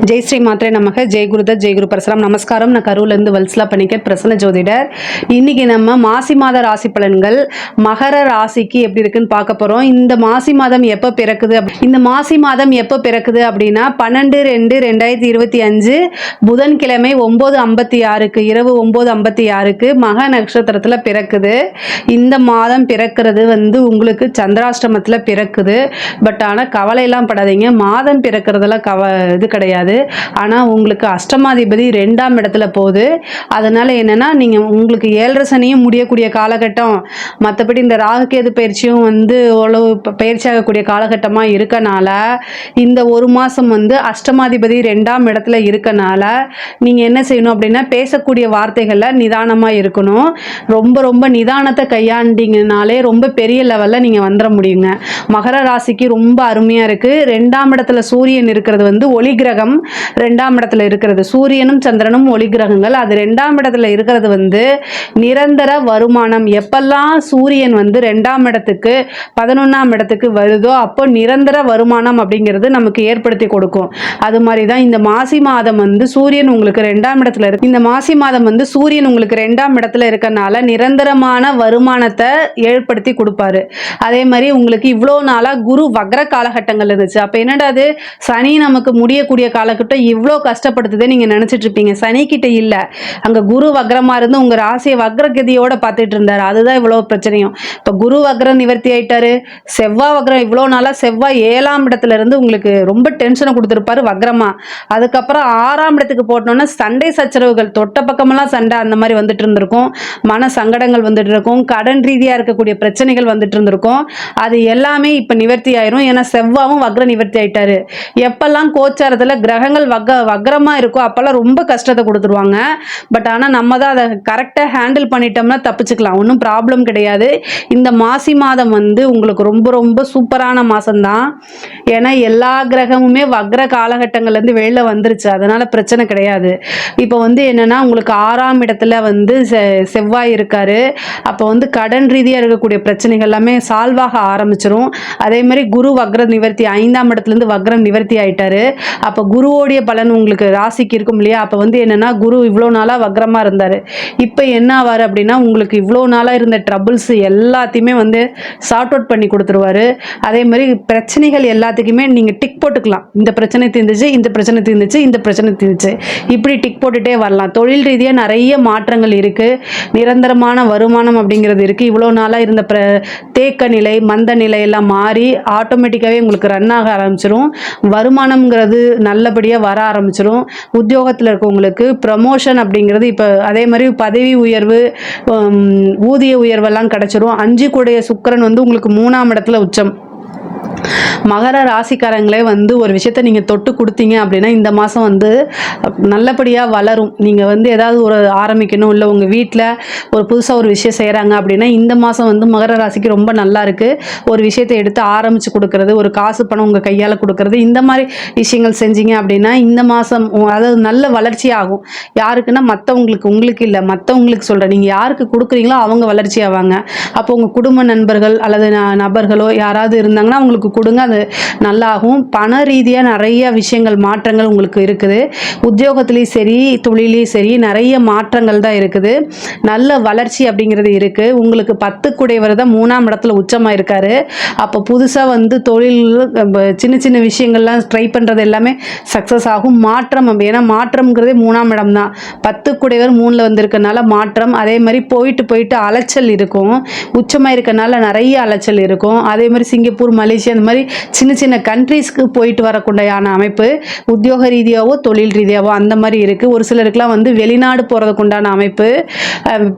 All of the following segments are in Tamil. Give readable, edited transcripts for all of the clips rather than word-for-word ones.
ஜெய் ஸ்ரீ மாத்ரே நமக. ஜெய் குருதத், ஜெய் குரு பரசுராம். நமஸ்காரம். நான் கரூர்லேருந்து வல்சலா பணிக்கர், பிரசன்ன ஜோதிடர். இன்னைக்கு நம்ம மாசி மாத ராசி பலன்கள் மகர ராசிக்கு எப்படி இருக்குன்னு பார்க்க போறோம். இந்த மாசி மாதம் எப்போ பிறக்குது? இந்த மாசி மாதம் எப்போ பிறக்குது அப்படின்னா 12/2/2025 புதன்கிழமை 9:56 இரவு 9:56 மக நட்சத்திரத்தில் பிறக்குது. இந்த மாதம் பிறக்கிறது உங்களுக்கு சந்திராஷ்டமத்தில் பிறக்குது. பட் ஆனால் கவலையெல்லாம் படாதீங்க, மாதம் பிறக்கிறதுல இது கிடையாது. ஆனால் உங்களுக்கு அஷ்டமாதிபதி 2ஆம் இடத்துல போகுது. அதனால என்னன்னா, நீங்கள் உங்களுக்கு 7.5 சனியும் முடியக்கூடிய காலகட்டம், மற்றபடி இந்த ராகுகேது பயிற்சியும் ஓரளவு பயிற்சி ஆகக்கூடிய காலகட்டமாக இருக்கனால இந்த ஒரு மாதம் அஷ்டமாதிபதி 2ஆம் இடத்துல இருக்கனால நீங்கள் என்ன செய்யணும் அப்படின்னா, பேசக்கூடிய வார்த்தைகளில் நிதானமாக இருக்கணும். ரொம்ப ரொம்ப நிதானத்தை கையாண்டிங்கனாலே ரொம்ப பெரிய லெவலில் நீங்கள் வந்துட முடியுங்க. மகர ராசிக்கு ரொம்ப அருமையாக இருக்குது. 2ஆம் இடத்துல சூரியன் இருக்கிறது ஒளி கிரகம். 2ஆம் இடத்துல இருக்கிறது சூரியனும் சந்திரனும் ஒளி கிரகங்கள். அது 2ஆம் இடத்துல இருக்கிறது நிரந்தர வருமானம். எப்பெல்லாம் சூரியன் 2ஆம் இடத்துக்கு 11ஆம் இடத்துக்கு வருதோ அப்போ நிரந்தர வருமானம் அப்படிங்கிறது நமக்கு ஏற்படுத்தி கொடுக்கும். அது மாதிரி தான் இந்த மாசி மாதம் சூரியன் உங்களுக்கு 2ஆம் இடத்துல இருக்கு. இந்த மாசி மாதம் சூரியன் உங்களுக்கு 2ஆம் இடத்துல இருக்கனால நிரந்தரமான வருமானத்தை ஏற்படுத்தி கொடுப்பாரு. அதே மாதிரி உங்களுக்கு இவ்வளோ நாளாக குரு வக்ர காலகட்டங்கள் இருந்துச்சு. அப்போ என்னடா அது, சனி நமக்கு முடியக்கூடிய காலகட்டம் இவ்வளோ கஷ்டப்படுத்துதே நீங்கள் நினச்சிட்டு இருப்பீங்க. சனி கிட்ட இல்லை, அங்கே குரு வக்ரமாக இருந்து உங்கள் ராசியை வக்ரகதியோட பார்த்துட்டு இருந்தார். அதுதான் இவ்வளோ பிரச்சனையும். இப்போ குரு வக்ரம் நிவர்த்தி ஆயிட்டாரு. செவ்வாய் வக்ரம் இவ்வளோ நாளாக செவ்வாய் 7ஆம் இடத்துல இருந்து உங்களுக்கு ரொம்ப டென்ஷனை கொடுத்துருப்பாரு வக்ரமா. அதுக்கப்புறம் 6ஆம் இடத்துக்கு போட்டோன்னா சண்டை சச்சரவுகள், தொட்ட பக்கமெல்லாம் சண்டை அந்த மாதிரி வந்துட்டு இருந்திருக்கும். மன சங்கடங்கள் வந்துட்டு இருக்கும். கடன் ரீதியாக இருக்கக்கூடிய பிரச்சனைகள் வந்துட்டு இருந்திருக்கும். அது எல்லாமே இப்போ நிவர்த்தி ஆயிரும். ஏன்னா செவ்வாயும் வக்ர நிவர்த்தி ஆயிட்டாரு. எப்பெல்லாம் கோச்சாரத்தில் கிரகங்கள் வக்ரமாக இருக்கோ அப்போல்லாம் ரொம்ப கஷ்டத்தை கொடுத்துருவாங்க. பட் ஆனால் நம்ம தான் அதை கரெக்டாக ஹேண்டில் பண்ணிட்டோம்னா தப்பிச்சுக்கலாம், ஒன்றும் ப்ராப்ளம் கிடையாது. இந்த மாசி மாதம் உங்களுக்கு ரொம்ப ரொம்ப சூப்பரான மாதம்தான். ஏன்னா எல்லா கிரகமுமே வக்ர காலகட்டங்கள்லேருந்து வெளியில் வந்துருச்சு. அதனால் பிரச்சனை கிடையாது. இப்போ என்னென்னா, உங்களுக்கு 6ஆம் இடத்துல செவ்வாய் இருக்காரு. அப்போ கடன் ரீதியாக இருக்கக்கூடிய பிரச்சனைகள் எல்லாமே சால்வ் ஆக ஆரம்பிச்சிரும். அதே மாதிரி குரு வக்ர நிவர்த்தி 5ஆம் இடத்துலேருந்து வக்ரம் நிவர்த்தி ஆயிட்டாரு. அப்போ குருவோடைய பலன் உங்களுக்கு ராசிக்கு இருக்கும் இல்லையா. அப்போ என்னென்னா, குரு இவ்வளோ நாளாக வக்ரமாக இருந்தார். இப்போ என்ன ஆவார் அப்படின்னா, உங்களுக்கு இவ்வளோ நாளாக இருந்த ட்ரபிள்ஸ் எல்லாத்தையுமே சார்ட் அவுட் பண்ணி கொடுத்துருவாரு. அதே மாதிரி பிரச்சனைகள் எல்லாத்துக்குமே நீங்கள் டிக் போட்டுக்கலாம். இந்த பிரச்சனை தீர்ந்துச்சு, இந்த பிரச்சனை தீர்ந்துச்சு, இந்த பிரச்சனை தீர்ந்துச்சு, இப்படி டிக் போட்டுகிட்டே வரலாம். தொழில் ரீதியாக நிறைய மாற்றங்கள் இருக்குது. நிரந்தரமான வருமானம் அப்படிங்கிறது இருக்குது. இவ்வளோ நாளாக இருந்த தேக்க நிலை, மந்த நிலை எல்லாம் மாறி ஆட்டோமேட்டிக்காகவே உங்களுக்கு ரன் ஆக ஆரம்பிச்சிடும். வருமானம்ங்கிறது நல்லபடியாக வர ஆரம்பிச்சிடும். உத்தியோகத்தில் இருக்கவங்களுக்கு ப்ரமோஷன் அப்படிங்கிறது இப்போ அதே மாதிரி பதவி உயர்வு, ஊதிய உயர்வெல்லாம் கிடச்சிரும். 5 கூடைய சுக்கிரன் உங்களுக்கு 3ஆம் இடத்துல உச்சம். மகர ராசிக்காரங்களே ஒரு விஷயத்த நீங்கள் தொட்டு கொடுத்தீங்க அப்படின்னா இந்த மாதம் நல்லபடியாக வளரும். நீங்கள் ஏதாவது ஒரு ஆரம்பிக்கணும், இல்லை உங்கள் வீட்டில் ஒரு புதுசாக ஒரு விஷயம் செய்கிறாங்க அப்படின்னா இந்த மாதம் மகர ராசிக்கு ரொம்ப நல்லா இருக்குது. ஒரு விஷயத்தை எடுத்து ஆரம்பித்து கொடுக்கறது, ஒரு காசு பணம் உங்கள் கையால் கொடுக்கறது, இந்த மாதிரி விஷயங்கள் செஞ்சீங்க அப்படின்னா இந்த மாதம் அதாவது நல்ல வளர்ச்சி ஆகும். யாருக்குன்னா மற்றவங்களுக்கு, உங்களுக்கு இல்லை, மற்றவங்களுக்கு சொல்கிறேன். நீங்கள் யாருக்கு கொடுக்குறீங்களோ அவங்க வளர்ச்சி ஆவாங்க. அப்போ உங்கள் குடும்ப நண்பர்கள் அல்லது நபர்களோ யாராவது இருந்தாங்கன்னா அவங்களுக்கு கொடுங்க, அது நல்லாகும். பண ரீதியாக நிறைய விஷயங்கள் மாற்றங்கள் உங்களுக்கு இருக்குது. உத்தியோகத்திலையும் சரி தொழிலையும் சரி நிறைய மாற்றங்கள் தான் இருக்குது. நல்ல வளர்ச்சி அப்படிங்கிறது இருக்குது. உங்களுக்கு 10 கூடையவர் தான் 3ஆம் இடத்துல உச்சமாக இருக்காரு. அப்போ புதுசாக தொழில் சின்ன சின்ன விஷயங்கள்லாம் ட்ரை பண்ணுறது எல்லாமே சக்ஸஸ் ஆகும். மாற்றம், ஏன்னா மாற்றம்ங்கிறதே 3ஆம் இடம் தான். 10 கூடையவர் 3ல் வந்திருக்கனால மாற்றம். அதே மாதிரி போயிட்டு அலைச்சல் இருக்கும். உச்சமாக இருக்கனால நிறைய அலைச்சல் இருக்கும். அதே மாதிரி சிங்கப்பூர், மலேசியா அந்த மாதிரி சின்ன சின்ன கண்ட்ரீஸ்க்கு போயிட்டு வரக்குண்டையான அமைப்பு உத்தியோக ரீதியாகவோ தொழில் ரீதியாகவோ அந்த மாதிரி இருக்குது. ஒரு சிலருக்குலாம் வெளிநாடு போகிறதுக்கு உண்டான அமைப்பு,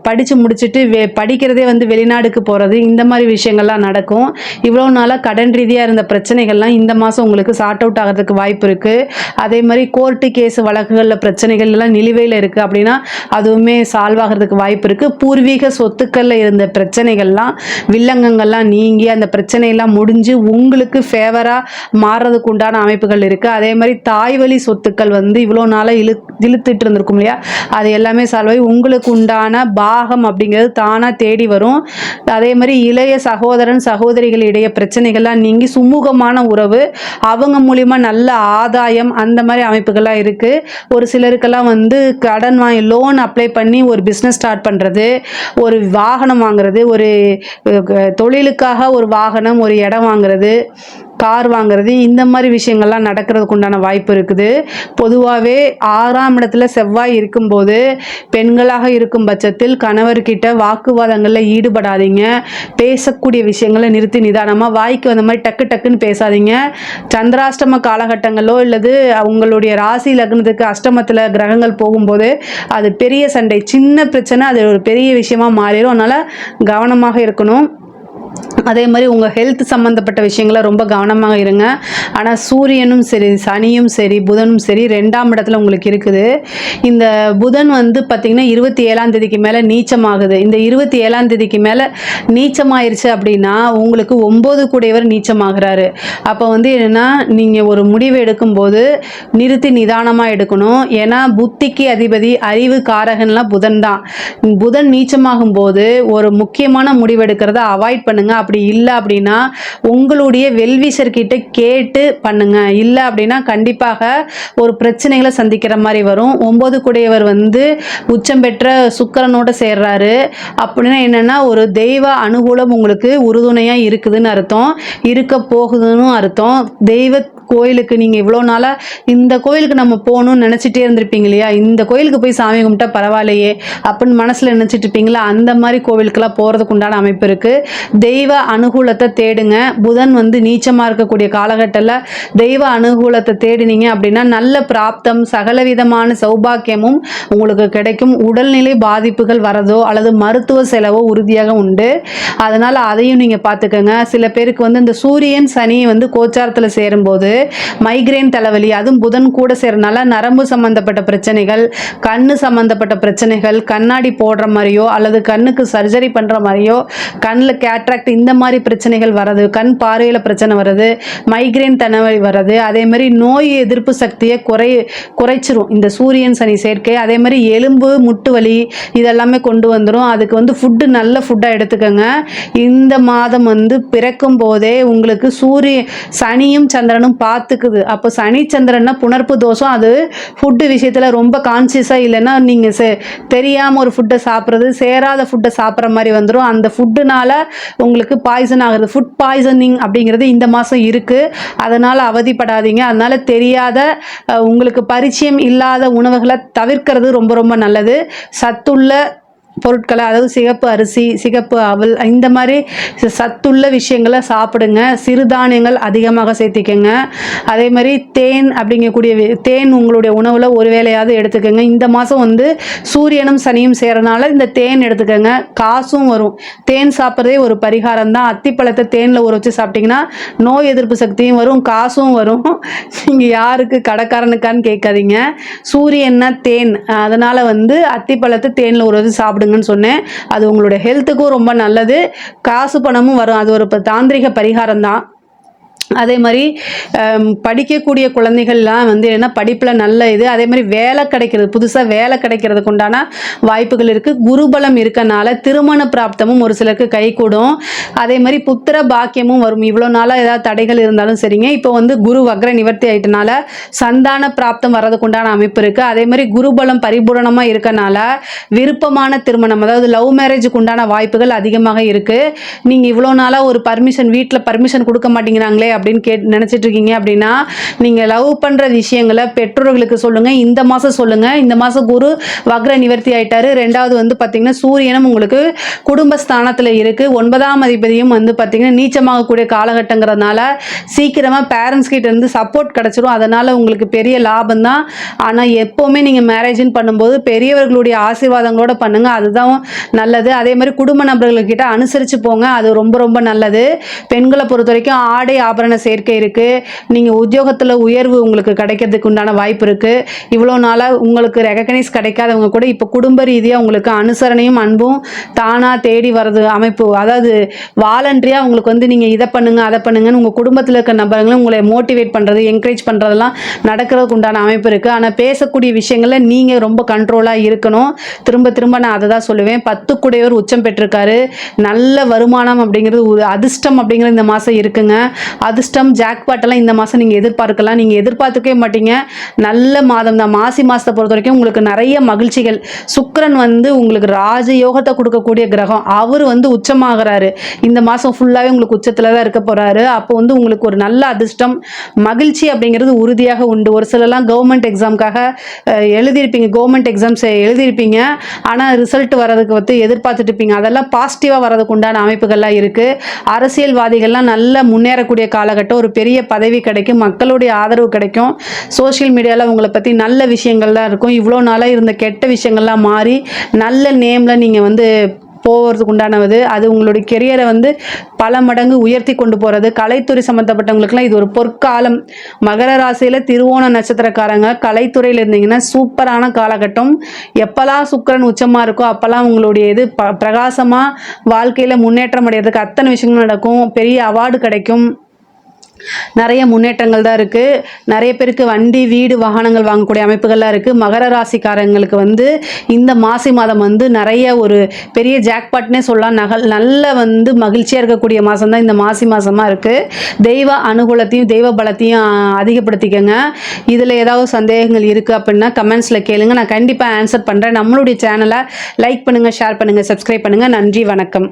படித்து முடிச்சுட்டு படிக்கிறதே வெளிநாடுக்கு போகிறது, இந்த மாதிரி விஷயங்கள்லாம் நடக்கும். இவ்வளோ நாளாக கடன் ரீதியாக இருந்த பிரச்சனைகள்லாம் இந்த மாதம் உங்களுக்கு சார்ட் அவுட் ஆகிறதுக்கு வாய்ப்பு இருக்குது. அதே மாதிரி கோர்ட்டு கேஸ் வழக்குகளில் பிரச்சனைகள் எல்லாம் நிலுவையில் இருக்குது அப்படின்னா அதுவுமே சால்வ் ஆகிறதுக்கு வாய்ப்பு இருக்குது. பூர்வீக சொத்துக்களில் இருந்த பிரச்சனைகள்லாம் வில்லங்கங்கள்லாம் நீங்கி அந்த பிரச்சனையெல்லாம் முடிஞ்சு உங்களுக்கு ஃபேவராக மாறுறதுக்கு உண்டான அமைப்புகள் இருக்குது. அதே மாதிரி தாய் வழி சொத்துக்கள் வந்து இவ்வளோ நாளாக இழுத்துட்டு இருந்திருக்கும் இல்லையா, அது எல்லாமே சால்வ் ஆகி உங்களுக்கு உண்டான பாகம் அப்படிங்கிறது தானாக தேடி வரும். அதே மாதிரி இளைய சகோதரன் சகோதரிகள் இடையே பிரச்சனைகள்லாம் நீங்கி சுமூகமான உறவு, அவங்க மூலிமா நல்ல ஆதாயம், அந்த மாதிரி அமைப்புகள்லாம் இருக்குது. ஒரு சிலருக்கெல்லாம் வந்து கடன் வாங்கி லோன் அப்ளை பண்ணி ஒரு பிஸ்னஸ் ஸ்டார்ட் பண்ணுறது, ஒரு வாகனம் வாங்குறது, ஒரு தொழிலுக்காக ஒரு வாகனம், ஒரு இடம் வாங்குறது, கார் வாங்குறது, இந்த மாதிரி விஷயங்கள்லாம் நடக்கிறதுக்கு உண்டான வாய்ப்பு இருக்குது. பொதுவாகவே 6ஆம் இடத்துல செவ்வாய் இருக்கும்போது பெண்களாக இருக்கும் பட்சத்தில் கணவர்கிட்ட வாக்குவாதங்களில் ஈடுபடாதீங்க. பேசக்கூடிய விஷயங்களை நிறுத்தி நிதானமாக வாய்க்கு வந்த மாதிரி டக்கு டக்குன்னு பேசாதீங்க. சந்திராஷ்டம காலகட்டங்களோ இல்லது உங்களுடைய ராசி லக்னத்துக்கு அஷ்டமத்தில் கிரகங்கள் போகும்போது அது பெரிய சண்டை, சின்ன பிரச்சனை அது ஒரு பெரிய விஷயமா மாறிடும். அதனால் கவனமாக இருக்கணும். அதே மாதிரி உங்கள் ஹெல்த் சம்மந்தப்பட்ட விஷயங்கள ரொம்ப கவனமாக இருங்க. ஆனால் சூரியனும் சரி, சனியும் சரி, புதனும் சரி 2ஆம் இடத்துல உங்களுக்கு இருக்குது. இந்த புதன் வந்து பார்த்திங்கன்னா 27ஆம் தேதிக்கு மேலே நீச்சமாகுது. இந்த 27ஆம் தேதிக்கு மேலே நீச்சமாயிருச்சு அப்படின்னா உங்களுக்கு 9 கூடையவர் நீச்சமாகிறாரு. அப்போ வந்து என்னென்னா, நீங்கள் ஒரு முடிவு எடுக்கும்போது நிறுத்தி நிதானமாக எடுக்கணும். ஏன்னா புத்திக்கு அதிபதி அறிவு காரகன்லாம் புதன் தான். புதன் நீச்சமாகும் போது ஒரு முக்கியமான முடிவு எடுக்கிறத அவாய்ட் பண்ணுங்க. அப்படி இல்லை அப்படின்னா உங்களுடைய வெல்விஷர்கிட்ட கேட்டு பண்ணுங்க. இல்லை அப்படின்னா கண்டிப்பாக ஒரு பிரச்சனைகளை சந்திக்கிற மாதிரி வரும். 9 கூடையவர் வந்து உச்சம் பெற்ற சுக்கிரனோட சேர்றாரு அப்படின்னா என்னன்னா, ஒரு தெய்வ அனுகூலம் உங்களுக்கு உறுதுணையாக இருக்குதுன்னு அர்த்தம், இருக்க போகுதுன்னு அர்த்தம். தெய்வ கோயிலுக்கு நீங்கள் இவ்வளோ நாளாக இந்த கோயிலுக்கு நம்ம போகணும்னு நினச்சிட்டே இருந்திருப்பீங்க இல்லையா, இந்த கோயிலுக்கு போய் சாமி கும்பிட்டா பரவாயில்லையே அப்படின்னு மனசில் நினச்சிட்டு இருப்பீங்களா, அந்த மாதிரி கோவிலுக்கெல்லாம் போகிறதுக்கு உண்டான அமைப்பு இருக்குது. தெய்வ அனுகூலத்தை தேடுங்க. புதன் வந்து நீச்சமாக இருக்கக்கூடிய காலகட்டத்தில் தெய்வ அனுகூலத்தை தேடினீங்க அப்படின்னா நல்ல பிராப்தம், சகலவிதமான சௌபாக்கியமும் உங்களுக்கு கிடைக்கும். உடல்நிலை பாதிப்புகள் வரதோ அல்லது மருத்துவ செலவோ உறுதியாக உண்டு. அதனால் அதையும் நீங்கள் பார்த்துக்கோங்க. சில பேருக்கு வந்து இந்த சூரியன் சனி வந்து கோச்சாரத்தில் சேரும்போது மைக்ரேன் தலைவலி, அதுவும் புதன் கூட சேரனால நரம்பு சம்பந்தப்பட்ட பிரச்சனைகள், கண்ணு சம்பந்தப்பட்ட பிரச்சனைகள், கண்ணாடி போடுற மாதிரியோ அல்லது கண்ணுக்கு சர்ஜரி பண்ணுற மாதிரியோ, கண்ணில் கேட்ராக்ட் இந்த மாதிரி பிரச்சனைகள் வர்றது, கண் பார்வையில் பிரச்சனை வர்றது, மைக்ரேன் தலைவலி வர்றது, அதே மாதிரி நோய் எதிர்ப்பு சக்தியை குறைச்சிரும் இந்த சூரியன் சனி சேர்க்கை. அதே மாதிரி எலும்பு முட்டு வலி இதெல்லாமே கொண்டு வந்துடும். அதுக்கு வந்து ஃபுட்டு நல்ல ஃபுட்டாக எடுத்துக்கோங்க. இந்த மாதம் வந்து பிறக்கும் போதே உங்களுக்கு சனியும் சந்திரனும் பார்த்துக்குது. அப்போ சனி சந்திரன்னா புணர்ப்பு தோஷம். அது ஃபுட்டு விஷயத்தில் ரொம்ப கான்சியஸாக இல்லைன்னா நீங்கள் தெரியாமல் ஒரு ஃபுட்டை சாப்பிட்றது, சேராத ஃபுட்டை சாப்பிட்ற மாதிரி வந்துடும். அந்த ஃபுட்டுனால உங்களுக்கு பாய்சன் ஆகுறது, ஃபுட் பாய்சனிங் அப்படிங்கிறது இந்த மாதம் இருக்குது. அதனால் அவதிப்படாதீங்க. அதனால் தெரியாத உங்களுக்கு பரிச்சயம் இல்லாத உணவுகளை தவிர்க்கிறது ரொம்ப ரொம்ப நல்லது. சத்துள்ள பொருட்களை, அதாவது சிகப்பு அரிசி, சிகப்பு அவல், இந்த மாதிரி சத்துள்ள விஷயங்களை சாப்பிடுங்க. சிறுதானியங்கள் அதிகமாக சேர்த்திக்கங்க. அதே மாதிரி தேன் அப்படிங்கக்கூடிய தேன் உங்களுடைய உணவில் ஒரு வேளையாவது எடுத்துக்கோங்க. இந்த மாதம் வந்து சூரியனும் சனியும் சேரனால இந்த தேன் எடுத்துக்கோங்க. காசும் வரும். தேன் சாப்பிட்றதே ஒரு பரிகாரம் தான். அத்திப்பழத்தை தேனில் ஊற வச்சு சாப்பிட்டிங்கன்னா நோய் எதிர்ப்பு சக்தியும் வரும், காசும் வரும். நீங்கள் யாருக்கு கடைக்காரனுக்கான்னு கேட்காதீங்க. சூரியன்னா தேன், அதனால் வந்து அத்திப்பழத்தை தேனில் ஊற வச்சு சாப்பிடுங்க சொன்னேன். அது உங்களுடைய ஹெல்த்துக்கும் ரொம்ப நல்லது, காசு பணமும் வரும். அது ஒரு தாந்திரிக பரிகாரம் தான். அதே மாதிரி படிக்கக்கூடிய குழந்தைகள்லாம் வந்து என்ன படிப்பில் நல்ல இது. அதே மாதிரி வேலை கிடைக்கிறது, புதுசாக வேலை கிடைக்கிறதுக்கு உண்டான வாய்ப்புகள் இருக்குது. குருபலம் இருக்கனால திருமண பிராப்தமும் ஒரு சிலருக்கு கை கூடும். அதே மாதிரி புத்திர பாக்கியமும் வரும். இவ்வளோ நாளாக ஏதாவது தடைகள் இருந்தாலும் சரிங்க, இப்போ வந்து குரு வக்ர நிவர்த்தி ஆகிட்டனால சந்தான பிராப்தம் வர்றதுக்கு உண்டான அமைப்பு இருக்குது. அதே மாதிரி குருபலம் பரிபூரணமாக இருக்கனால விருப்பமான திருமணம், அதாவது லவ் மேரேஜுக்கு உண்டான வாய்ப்புகள் அதிகமாக இருக்குது. நீங்கள் இவ்வளோ நாளாக ஒரு வீட்டில் பர்மிஷன் கொடுக்க மாட்டேங்கிறாங்களே அப்படின்னு நினைச்சிட்டு இருக்கீங்க அப்படின்னா நீங்க லவ் பண்ற விஷயங்களை பெற்றோர்களுக்கு சொல்லுங்க. இந்த மாசம் சொல்லுங்க. இந்த மாசம் குரு வக்ர நிவர்த்தி ஆயிட்டாரு. ரெண்டாவது வந்து பாத்தீங்கன்னா சூரியனும் உங்களுக்கு குடும்பஸ்தானத்துல இருக்கு. 9ஆம் அதிபதியும் வந்து பாத்தீங்கன்னா நீச்சமாகக்கூடிய காலகட்டங்கிறதுனால சீக்கிரமா பேரண்ட்ஸ் கிட்ட இருந்து சப்போர்ட் கிடைச்சிரும். அதனால உங்களுக்கு பெரிய லாபம் தான். ஆனா எப்பவுமே நீங்க மேரேஜ்னு பண்ணும்போது பெரியவர்களுடைய ஆசீர்வாதங்களோட பண்ணுங்க, அதுதான் நல்லது. அதே மாதிரி குடும்ப நபர்கள்கிட்ட அனுசரிச்சு போங்க, அது ரொம்ப ரொம்ப நல்லது. பெண்களை பொறுத்த வரைக்கும் ஆடை ஆபரண ஆபரண சேர்க்கை இருக்குது. நீங்கள் உத்தியோகத்தில் உயர்வு உங்களுக்கு கிடைக்கிறதுக்கு உண்டான வாய்ப்பு இருக்குது. இவ்வளோ நாளாக உங்களுக்கு ரெகக்னைஸ் கிடைக்காதவங்க கூட இப்போ குடும்ப ரீதியாக உங்களுக்கு அனுசரணையும் அன்பும் தானாக தேடி வர்றது அமைப்பு. அதாவது வாலண்டரியாக உங்களுக்கு வந்து நீங்கள் இதை பண்ணுங்க அதை பண்ணுங்கன்னு உங்கள் குடும்பத்தில் இருக்க நபர்களும் உங்களை மோட்டிவேட் பண்ணுறது என்கரேஜ் பண்ணுறதெல்லாம் நடக்கிறதுக்கு உண்டான அமைப்பு இருக்குது. ஆனால் பேசக்கூடிய விஷயங்களில் நீங்கள் ரொம்ப கண்ட்ரோலாக இருக்கணும். திரும்ப திரும்ப நான் அதை தான் சொல்லுவேன். 10 கூடையவர் உச்சம் பெற்றிருக்காரு. நல்ல வருமானம் அப்படிங்கிறது ஒரு அதிர்ஷ்டம் அப்படிங்கிறது இந்த மாதம் இருக்குங்க. அதிர்ஷ்டம் ஜாக்பாட்டெல்லாம் இந்த மாதம் நீங்கள் எதிர்பார்க்கலாம். நீங்கள் எதிர்பார்த்துக்கவே மாட்டீங்க. நல்ல மாதம் தான். மாசி மாதத்தை பொறுத்த வரைக்கும் உங்களுக்கு நிறைய மகிழ்ச்சிகள். சுக்கிரன் வந்து உங்களுக்கு ராஜயோகத்தை கொடுக்கக்கூடிய கிரகம். அவர் வந்து உச்சமாகிறாரு. இந்த மாதம் ஃபுல்லாகவே உங்களுக்கு உச்சத்தில் தான் இருக்க போகிறாரு. அப்போ வந்து உங்களுக்கு ஒரு நல்ல அதிர்ஷ்டம் மகிழ்ச்சி அப்படிங்கிறது உறுதியாக உண்டு. ஒரு சிலலாம் கவர்மெண்ட் எக்ஸாமுக்காக எழுதியிருப்பீங்க. கவர்மெண்ட் எக்ஸாம்ஸ் எழுதியிருப்பீங்க. ஆனால் ரிசல்ட் வரதுக்கு வந்து எதிர்பார்த்துட்டு இருப்பீங்க. அதெல்லாம் பாசிட்டிவாக வரதுக்கு உண்டான அமைப்புகள்லாம் இருக்குது. அரசியல்வாதிகள்லாம் நல்லா முன்னேறக்கூடிய காலகட்டம். ஒரு பெரிய பதவி கிடைக்கும். மக்களுடைய ஆதரவு கிடைக்கும். சோஷியல் மீடியாவில் உங்களை பற்றி நல்ல விஷயங்கள்லாம் இருக்கும். இவ்வளோ நாளாக இருந்த கெட்ட விஷயங்கள்லாம் மாறி நல்ல நேமில் நீங்கள் வந்து போகிறதுக்கு உண்டானது. அது உங்களுடைய கெரியரை வந்து பல மடங்கு உயர்த்தி கொண்டு போகிறது. கலைத்துறை சம்மந்தப்பட்டவங்களுக்குலாம் இது ஒரு பொற்காலம். மகர ராசியில் திருவோண நட்சத்திரக்காரங்க கலைத்துறையில் இருந்தீங்கன்னா சூப்பரான காலகட்டம். எப்போல்லாம் சுக்கிரன் உச்சமாக இருக்கோ அப்போல்லாம் உங்களுடைய இது பிரகாசமாக வாழ்க்கையில் முன்னேற்றம் அடைகிறதுக்கு அத்தனை விஷயங்கள் நடக்கும். பெரிய அவார்டு கிடைக்கும். நிறைய முன்னேற்றங்கள் தான் இருக்குது. நிறைய பேருக்கு வண்டி வீடு வாகனங்கள் வாங்கக்கூடிய அமைப்புகள்லாம் இருக்குது. மகர ராசிக்காரங்களுக்கு வந்து இந்த மாசி மாதம் வந்து நிறைய ஒரு பெரிய ஜாக்பாட்னே சொல்லலாம். நல்ல வந்து மகிழ்ச்சியாக இருக்கக்கூடிய மாதம் தான் இந்த மாசி மாதமாக இருக்குது. தெய்வ அனுகூலத்தையும் தெய்வ பலத்தையும் அதிகப்படுத்திக்கங்க. இதில் ஏதாவது சந்தேகங்கள் இருக்குது அப்படின்னா கமெண்ட்ஸில் கேளுங்க. நான் கண்டிப்பாக ஆன்சர் பண்ணுறேன். நம்மளுடைய சேனலை லைக் பண்ணுங்கள், ஷேர் பண்ணுங்கள், சப்ஸ்கிரைப் பண்ணுங்கள். நன்றி, வணக்கம்.